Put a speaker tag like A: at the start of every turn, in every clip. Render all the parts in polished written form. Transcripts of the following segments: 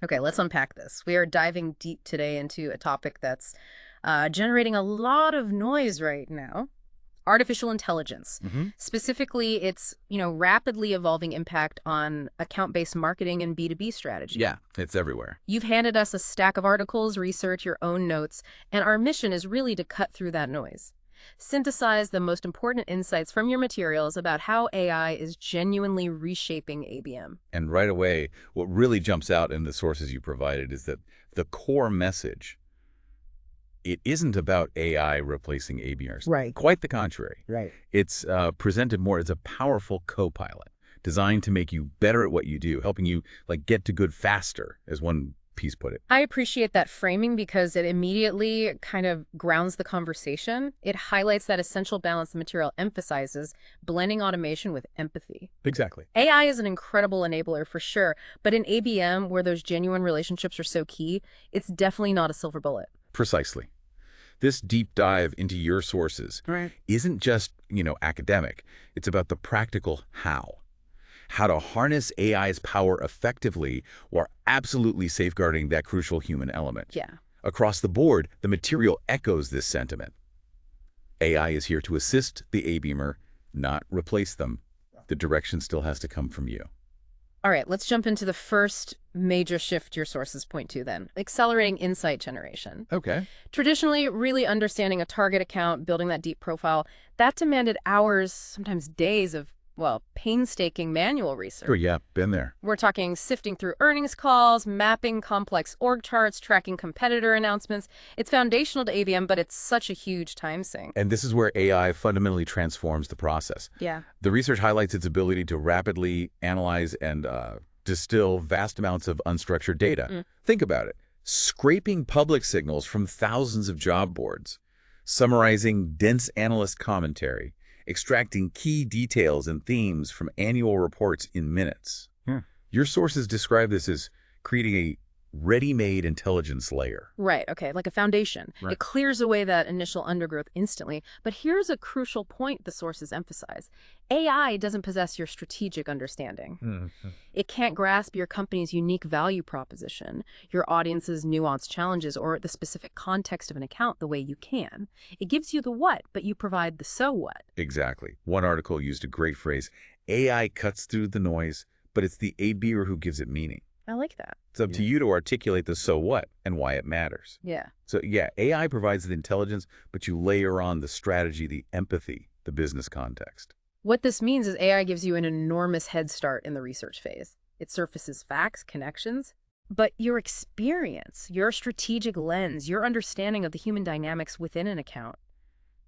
A: Okay, let's unpack this. We are diving deep today into a topic that's generating a lot of noise right now. Artificial intelligence.
B: Hmm.
A: Specifically, its, rapidly evolving impact on account-based marketing and B2B strategy.
B: Yeah, it's everywhere.
A: You've handed us a stack of articles, research, your own notes, and our mission is really to cut through that noise. Synthesize the most important insights from your materials about how AI is genuinely reshaping ABM.
B: And right away, what really jumps out in the sources you provided is that the core message, it isn't about AI replacing ABMers.
A: Right.
B: Quite the contrary.
A: Right.
B: It's presented more as a powerful co-pilot designed to make you better at what you do, helping you get to good faster, as one piece put it.
A: I appreciate that framing because it immediately kind of grounds the conversation. It highlights that essential balance the material emphasizes, blending automation with empathy.
B: Exactly.
A: AI is an incredible enabler for sure, but in ABM, where those genuine relationships are so key, it's definitely not a silver bullet.
B: Precisely. This deep dive into your sources
A: Right.
B: isn't just, academic. It's about the practical how to harness AI's power effectively while absolutely safeguarding that crucial human element.
A: Yeah.
B: Across the board, the material echoes this sentiment. AI is here to assist the ABMer, not replace them. The direction still has to come from you.
A: All right, let's jump into the first major shift your sources point to then, accelerating insight generation.
B: Okay.
A: Traditionally, really understanding a target account, building that deep profile, that demanded hours, sometimes days of, painstaking manual research.
B: Sure, yeah, been there.
A: We're talking sifting through earnings calls, mapping complex org charts, tracking competitor announcements. It's foundational to ABM, but it's such a huge time sink.
B: And this is where AI fundamentally transforms the process.
A: Yeah.
B: The research highlights its ability to rapidly analyze and distill vast amounts of unstructured data. Think about it. Scraping public signals from thousands of job boards, summarizing dense analyst commentary, extracting key details and themes from annual reports in minutes. Your sources describe this as creating a ready-made intelligence layer.
A: Right, okay, like a foundation.
B: Right.
A: It clears away that initial undergrowth instantly. But here's a crucial point the sources emphasize. AI doesn't possess your strategic understanding. It can't grasp your company's unique value proposition, your audience's nuanced challenges, or the specific context of an account the way you can. It gives you the what, but you provide the so what.
B: Exactly. One article used a great phrase, AI cuts through the noise, but it's the ABer who gives it meaning.
A: I like that.
B: It's up to you to articulate the so what and why it matters.
A: Yeah.
B: So yeah, AI provides the intelligence, but you layer on the strategy, the empathy, the business context.
A: What this means is AI gives you an enormous head start in the research phase. It surfaces facts, connections, but your experience, your strategic lens, your understanding of the human dynamics within an account,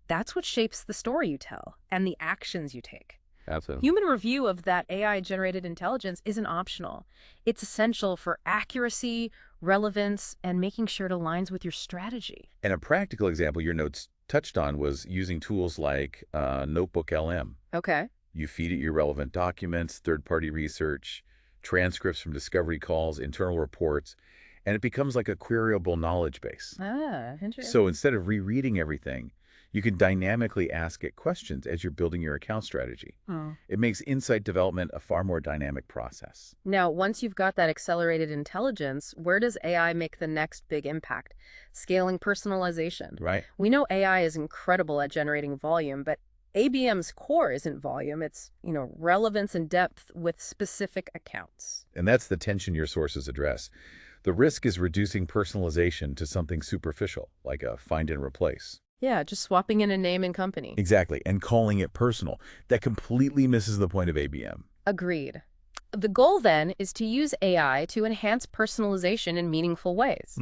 A: that's what shapes the story you tell and the actions you take.
B: Absolutely.
A: Human review of that AI-generated intelligence isn't optional. It's essential for accuracy, relevance, and making sure it aligns with your strategy.
B: And a practical example your notes touched on was using tools like Notebook LM.
A: Okay.
B: You feed it your relevant documents, third-party research, transcripts from discovery calls, internal reports, and it becomes like a queryable knowledge base.
A: Ah, interesting.
B: So instead of rereading everything, you can dynamically ask it questions as you're building your account strategy. It makes insight development a far more dynamic process.
A: Now, once you've got that accelerated intelligence, where does AI make the next big impact? Scaling personalization.
B: Right?
A: We know AI is incredible at generating volume, but ABM's core isn't volume. It's, relevance and depth with specific accounts.
B: And that's the tension your sources address. The risk is reducing personalization to something superficial, like a find and replace.
A: Yeah, just swapping in a name and company.
B: Exactly, and calling it personal. That completely misses the point of ABM.
A: Agreed. The goal then is to use AI to enhance personalization in meaningful ways.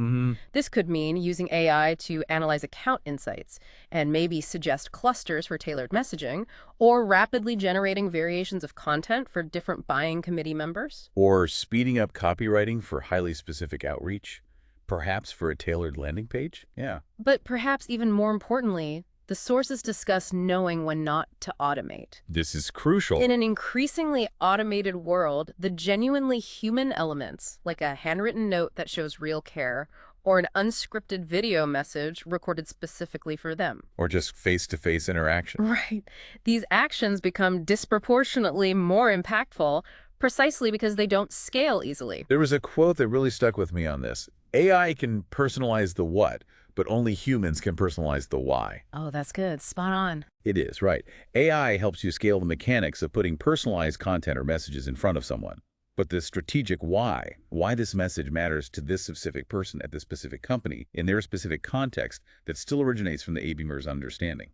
A: This could mean using AI to analyze account insights and maybe suggest clusters for tailored messaging, or rapidly generating variations of content for different buying committee members.
B: Or speeding up copywriting for highly specific outreach, perhaps for a tailored landing page. Yeah.
A: But perhaps even more importantly, the sources discuss knowing when not to automate.
B: This is crucial.
A: In an increasingly automated world, the genuinely human elements, like a handwritten note that shows real care, or an unscripted video message recorded specifically for them.
B: Or just face-to-face interaction.
A: Right. These actions become disproportionately more impactful, Precisely because they don't scale easily.
B: There was a quote that really stuck with me on this. AI can personalize the what, but only humans can personalize the why.
A: Oh, that's good. Spot on.
B: It is, right. AI helps you scale the mechanics of putting personalized content or messages in front of someone. But the strategic why this message matters to this specific person at this specific company in their specific context, that still originates from the ABMer's understanding.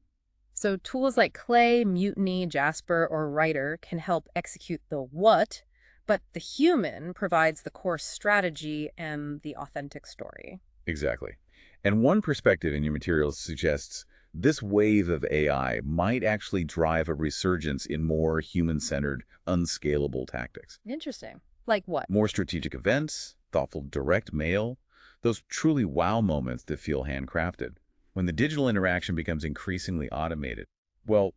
A: So tools like Clay, Mutiny, Jasper, or Writer can help execute the what, but the human provides the core strategy and the authentic story.
B: Exactly. And one perspective in your materials suggests this wave of AI might actually drive a resurgence in more human-centered, unscalable tactics.
A: Interesting. Like what?
B: More strategic events, thoughtful direct mail, those truly wow moments that feel handcrafted. When the digital interaction becomes increasingly automated, well,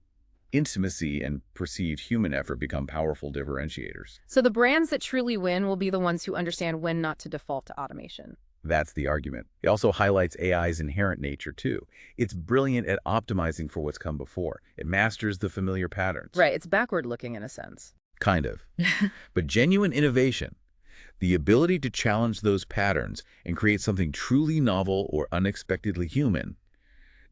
B: intimacy and perceived human effort become powerful differentiators.
A: So the brands that truly win will be the ones who understand when not to default to automation.
B: That's the argument. It also highlights AI's inherent nature, too. It's brilliant at optimizing for what's come before. It masters the familiar patterns.
A: Right, it's backward-looking in a sense.
B: Kind of. But genuine innovation, the ability to challenge those patterns and create something truly novel or unexpectedly human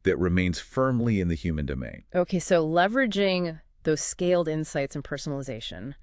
B: that remains firmly in the human domain.
A: Okay, so leveraging those scaled insights and personalization.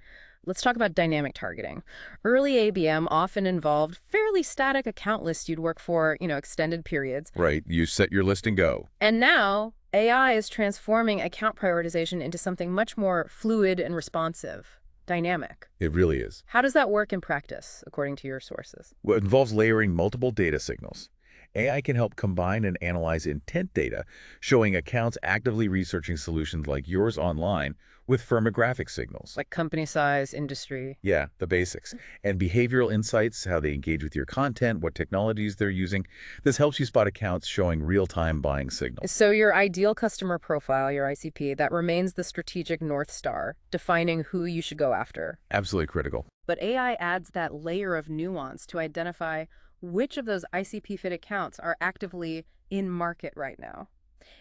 A: Let's talk about dynamic targeting. Early ABM often involved fairly static account lists you'd work for, extended periods.
B: Right, you set your list and go.
A: And now, AI is transforming account prioritization into something much more fluid and responsive, dynamic.
B: It really is.
A: How does that work in practice, according to your sources?
B: Well, it involves layering multiple data signals. AI can help combine and analyze intent data, showing accounts actively researching solutions like yours online with firmographic signals.
A: Like company size, industry.
B: Yeah, the basics. And behavioral insights, how they engage with your content, what technologies they're using. This helps you spot accounts showing real-time buying signals.
A: So your ideal customer profile, your ICP, that remains the strategic North Star, defining who you should go after.
B: Absolutely critical.
A: But AI adds that layer of nuance to identify which of those ICP-fit accounts are actively in market right now.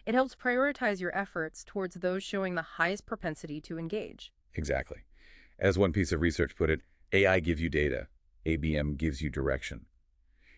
A: It helps prioritize your efforts towards those showing the highest propensity to engage.
B: Exactly. As one piece of research put it, AI gives you data, ABM gives you direction.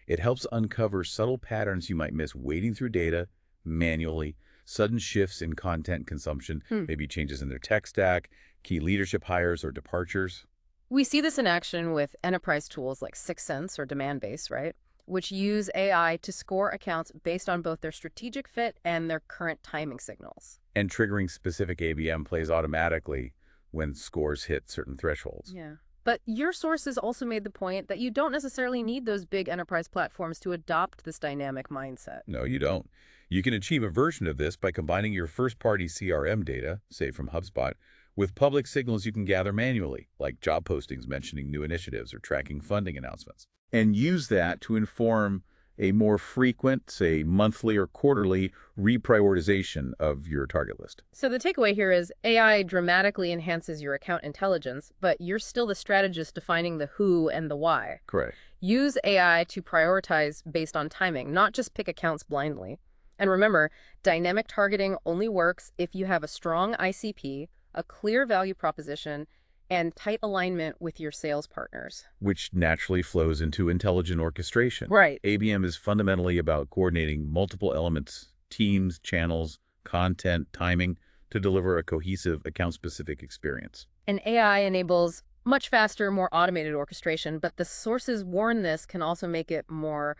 B: It helps uncover subtle patterns you might miss wading through data manually, sudden shifts in content consumption, maybe changes in their tech stack, key leadership hires or departures.
A: We see this in action with enterprise tools like Sixth Sense or Demandbase, right? Which use AI to score accounts based on both their strategic fit and their current timing signals.
B: And triggering specific ABM plays automatically when scores hit certain thresholds.
A: Yeah. But your sources also made the point that you don't necessarily need those big enterprise platforms to adopt this dynamic mindset.
B: No, you don't. You can achieve a version of this by combining your first-party CRM data, say from HubSpot, with public signals you can gather manually, like job postings mentioning new initiatives or tracking funding announcements, and use that to inform a more frequent, say monthly or quarterly, reprioritization of your target list.
A: So the takeaway here is AI dramatically enhances your account intelligence, but you're still the strategist defining the who and the why.
B: Correct.
A: Use AI to prioritize based on timing, not just pick accounts blindly. And remember, dynamic targeting only works if you have a strong ICP, a clear value proposition, and tight alignment with your sales partners.
B: Which naturally flows into intelligent orchestration.
A: Right.
B: ABM is fundamentally about coordinating multiple elements, teams, channels, content, timing, to deliver a cohesive account-specific experience.
A: And AI enables much faster, more automated orchestration, but the sources warn this can also make it more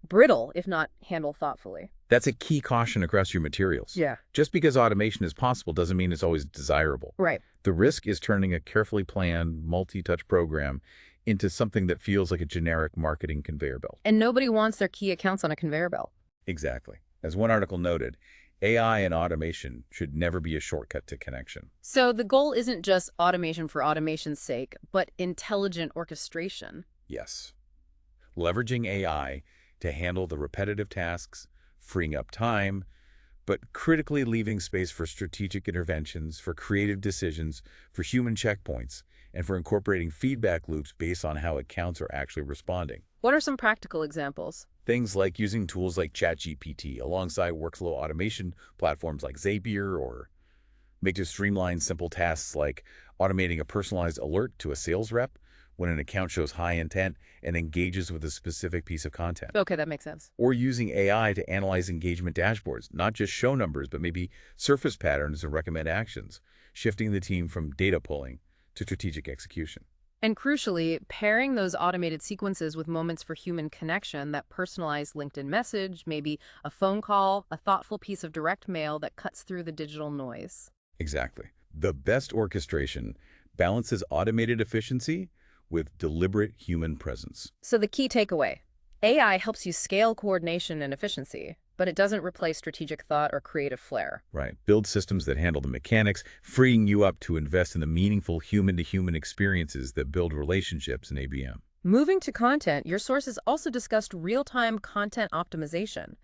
A: brittle, if not handled thoughtfully.
B: That's a key caution across your materials.
A: Yeah.
B: Just because automation is possible doesn't mean it's always desirable.
A: Right.
B: The risk is turning a carefully planned, multi-touch program into something that feels like a generic marketing conveyor belt.
A: And nobody wants their key accounts on a conveyor belt.
B: Exactly. As one article noted, AI and automation should never be a shortcut to connection.
A: So the goal isn't just automation for automation's sake, but intelligent orchestration.
B: Yes. Leveraging AI to handle the repetitive tasks, freeing up time, but critically leaving space for strategic interventions, for creative decisions, for human checkpoints, and for incorporating feedback loops based on how accounts are actually responding.
A: What are some practical examples?
B: Things like using tools like ChatGPT alongside workflow automation platforms like Zapier or Make to streamline simple tasks like automating a personalized alert to a sales rep when an account shows high intent and engages with a specific piece of content.
A: Okay, that makes sense.
B: Or using AI to analyze engagement dashboards, not just show numbers, but maybe surface patterns and recommend actions, shifting the team from data pulling to strategic execution.
A: And crucially, pairing those automated sequences with moments for human connection, that personalized LinkedIn message, maybe a phone call, a thoughtful piece of direct mail that cuts through the digital noise.
B: Exactly. The best orchestration balances automated efficiency with deliberate human presence.
A: So the key takeaway, AI helps you scale coordination and efficiency, but it doesn't replace strategic thought or creative flair.
B: Right. Build systems that handle the mechanics, freeing you up to invest in the meaningful human-to-human experiences that build relationships in ABM.
A: Moving to content, your sources also discussed real-time content optimization.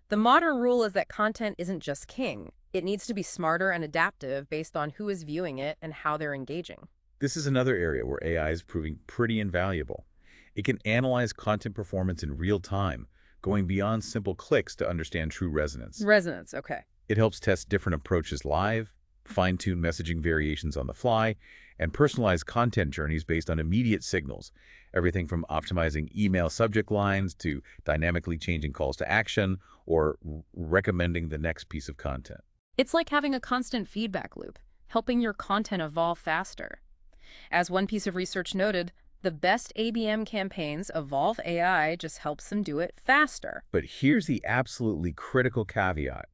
A: The modern rule is that content isn't just king. It needs to be smarter and adaptive based on who is viewing it and how they're engaging.
B: This is another area where AI is proving pretty invaluable. It can analyze content performance in real time, going beyond simple clicks to understand true resonance.
A: Resonance, okay.
B: It helps test different approaches live, fine-tune messaging variations on the fly, and personalize content journeys based on immediate signals, everything from optimizing email subject lines to dynamically changing calls to action or recommending the next piece of content.
A: It's like having a constant feedback loop, helping your content evolve faster. As one piece of research noted, the best ABM campaigns evolve AI just helps them do it faster.
B: But here's the absolutely critical caveat.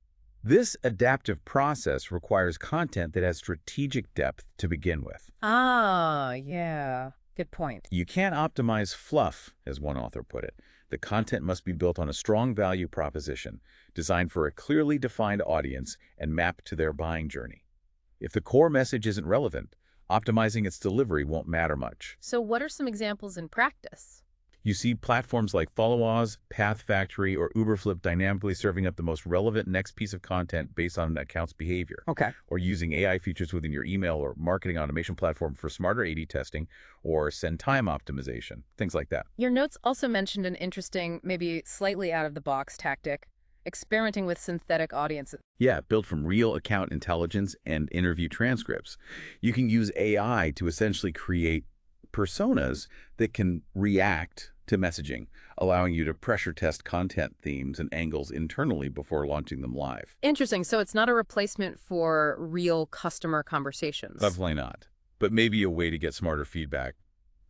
B: This adaptive process requires content that has strategic depth to begin with.
A: Ah, yeah. Good point.
B: You can't optimize fluff, as one author put it. The content must be built on a strong value proposition, designed for a clearly defined audience and mapped to their buying journey. If the core message isn't relevant, optimizing its delivery won't matter much.
A: So what are some examples in practice?
B: You see platforms like Follow-Oz, Path Factory, or Uberflip dynamically serving up the most relevant next piece of content based on an account's behavior.
A: Okay.
B: Or using AI features within your email or marketing automation platform for smarter AD testing or send time optimization, things like that.
A: Your notes also mentioned an interesting, maybe slightly out-of-the-box tactic, experimenting with synthetic audiences.
B: Yeah, built from real account intelligence and interview transcripts. You can use AI to essentially create personas that can react to messaging, allowing you to pressure test content themes and angles internally before launching them live.
A: Interesting. So it's not a replacement for real customer conversations.
B: Definitely not, but maybe a way to get smarter feedback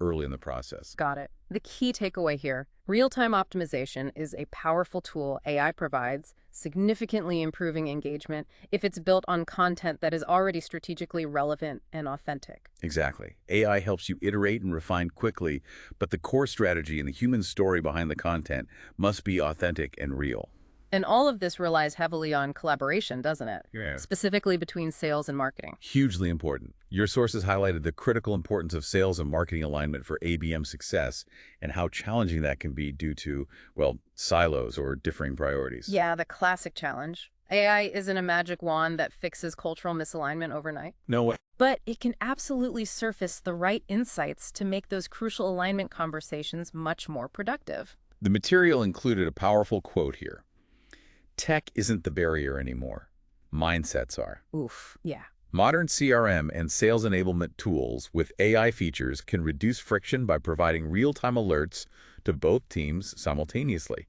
B: early in the process.
A: Got it. The key takeaway here, real-time optimization is a powerful tool AI provides, significantly improving engagement if it's built on content that is already strategically relevant and authentic.
B: Exactly. AI helps you iterate and refine quickly, but the core strategy and the human story behind the content must be authentic and real.
A: And all of this relies heavily on collaboration, doesn't it?
B: Yeah.
A: Specifically between sales and marketing.
B: Hugely important. Your sources highlighted the critical importance of sales and marketing alignment for ABM success and how challenging that can be due to, well, silos or differing priorities.
A: Yeah, the classic challenge. AI isn't a magic wand that fixes cultural misalignment overnight.
B: No way.
A: But it can absolutely surface the right insights to make those crucial alignment conversations much more productive.
B: The material included a powerful quote here. Tech isn't the barrier anymore. Mindsets are.
A: Oof, yeah.
B: Modern CRM and sales enablement tools with AI features can reduce friction by providing real-time alerts to both teams simultaneously,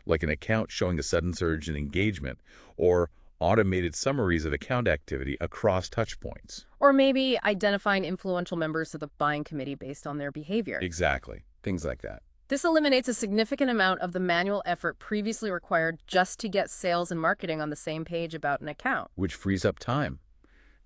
B: like an account showing a sudden surge in engagement or automated summaries of account activity across touchpoints.
A: Or maybe identifying influential members of the buying committee based on their behavior.
B: Exactly. Things like that.
A: This eliminates a significant amount of the manual effort previously required just to get sales and marketing on the same page about an account.
B: Which frees up time.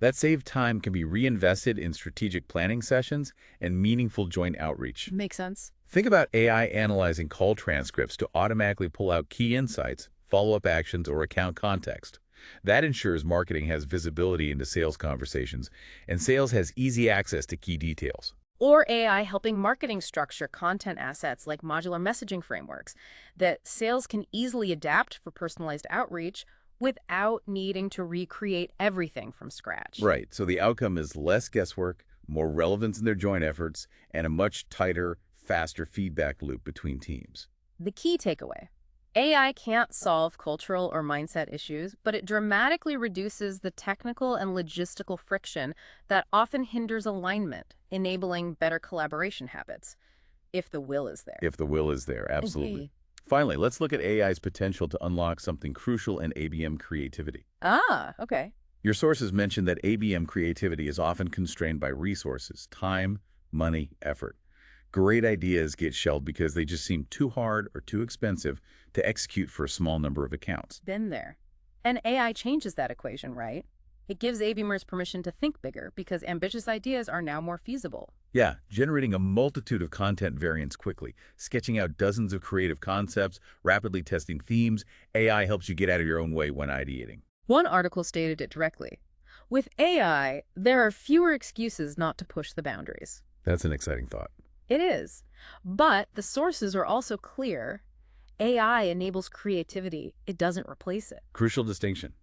B: That saved time can be reinvested in strategic planning sessions and meaningful joint outreach.
A: Makes sense.
B: Think about AI analyzing call transcripts to automatically pull out key insights, follow-up actions, or account context. That ensures marketing has visibility into sales conversations, and sales has easy access to key details.
A: Or AI helping marketing structure content assets like modular messaging frameworks that sales can easily adapt for personalized outreach without needing to recreate everything from scratch.
B: Right. So the outcome is less guesswork, more relevance in their joint efforts, and a much tighter, faster feedback loop between teams.
A: The key takeaway, AI can't solve cultural or mindset issues, but it dramatically reduces the technical and logistical friction that often hinders alignment, enabling better collaboration habits, if the will is there.
B: If the will is there, absolutely. Finally, let's look at AI's potential to unlock something crucial in ABM creativity.
A: Okay.
B: Your sources mention that ABM creativity is often constrained by resources, time, money, effort. Great ideas get shelved because they just seem too hard or too expensive to execute for a small number of accounts.
A: Been there. And AI changes that equation, right? It gives ABMers permission to think bigger because ambitious ideas are now more feasible.
B: Yeah, generating a multitude of content variants quickly, sketching out dozens of creative concepts, rapidly testing themes. AI helps you get out of your own way when ideating.
A: One article stated it directly. With AI, there are fewer excuses not to push the boundaries.
B: That's an exciting thought.
A: It is. But the sources are also clear. AI enables creativity. It doesn't replace it.
B: Crucial distinction.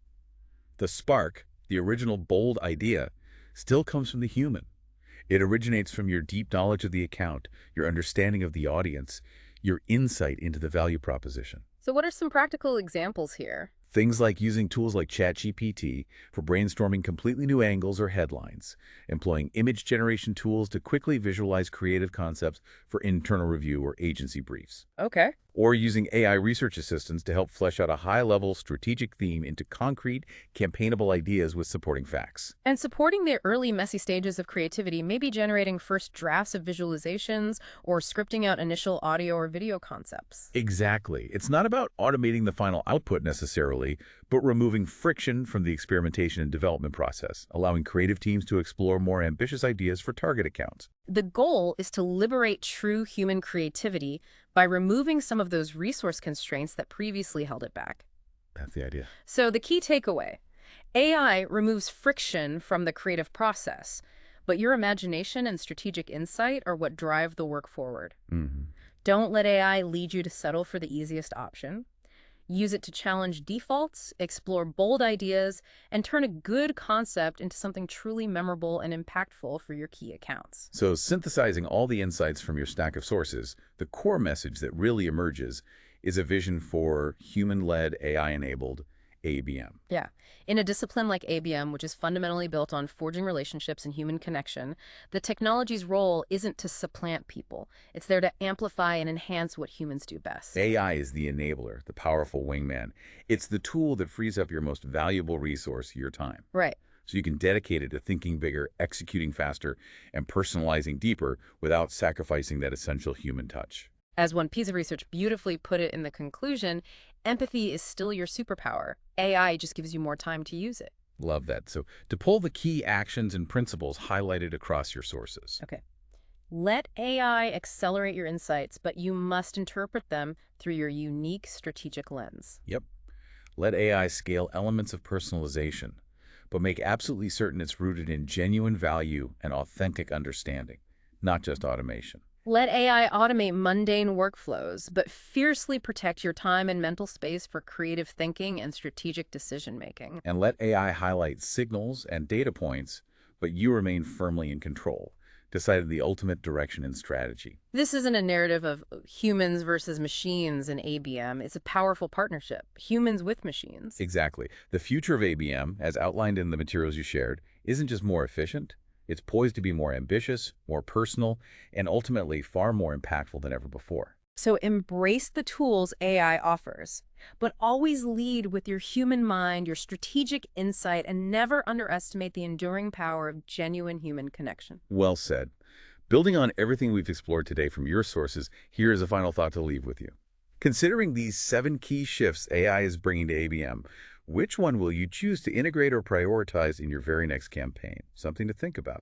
B: The spark, the original bold idea, still comes from the human. It originates from your deep knowledge of the account, your understanding of the audience, your insight into the value proposition.
A: So what are some practical examples here?
B: Things like using tools like ChatGPT for brainstorming completely new angles or headlines, employing image generation tools to quickly visualize creative concepts for internal review or agency briefs,
A: Okay.
B: or using AI research assistants to help flesh out a high-level strategic theme into concrete, campaignable ideas with supporting facts.
A: And supporting the early messy stages of creativity may be generating first drafts of visualizations or scripting out initial audio or video concepts.
B: Exactly. It's not about automating the final output necessarily, but removing friction from the experimentation and development process, allowing creative teams to explore more ambitious ideas for target accounts.
A: The goal is to liberate true human creativity by removing some of those resource constraints that previously held it back.
B: That's the idea.
A: So the key takeaway, AI removes friction from the creative process, but your imagination and strategic insight are what drive the work forward. Don't let AI lead you to settle for the easiest option. Use it to challenge defaults, explore bold ideas, and turn a good concept into something truly memorable and impactful for your key accounts.
B: So synthesizing all the insights from your stack of sources, the core message that really emerges is a vision for human-led, AI-enabled ABM.
A: Yeah. In a discipline like ABM, which is fundamentally built on forging relationships and human connection, the technology's role isn't to supplant people. It's there to amplify and enhance what humans do best.
B: AI is the enabler, the powerful wingman. It's the tool that frees up your most valuable resource, your time.
A: Right.
B: So you can dedicate it to thinking bigger, executing faster, and personalizing deeper without sacrificing that essential human touch.
A: As one piece of research beautifully put it in the conclusion, empathy is still your superpower. AI just gives you more time to use it.
B: Love that. So to pull the key actions and principles highlighted across your sources.
A: Okay. Let AI accelerate your insights, but you must interpret them through your unique strategic lens.
B: Yep. Let AI scale elements of personalization, but make absolutely certain it's rooted in genuine value and authentic understanding, not just automation.
A: Let AI automate mundane workflows, but fiercely protect your time and mental space for creative thinking and strategic decision-making.
B: And let AI highlight signals and data points, but you remain firmly in control, deciding the ultimate direction and strategy.
A: This isn't a narrative of humans versus machines in ABM. It's a powerful partnership, humans with machines.
B: Exactly. The future of ABM, as outlined in the materials you shared, isn't just more efficient. It's poised to be more ambitious, more personal, and ultimately far more impactful than ever before.
A: So embrace the tools AI offers, but always lead with your human mind, your strategic insight, and never underestimate the enduring power of genuine human connection.
B: Well said. Building on everything we've explored today from your sources, here is a final thought to leave with you. Considering these 7 key shifts AI is bringing to ABM, which one will you choose to integrate or prioritize in your very next campaign? Something to think about.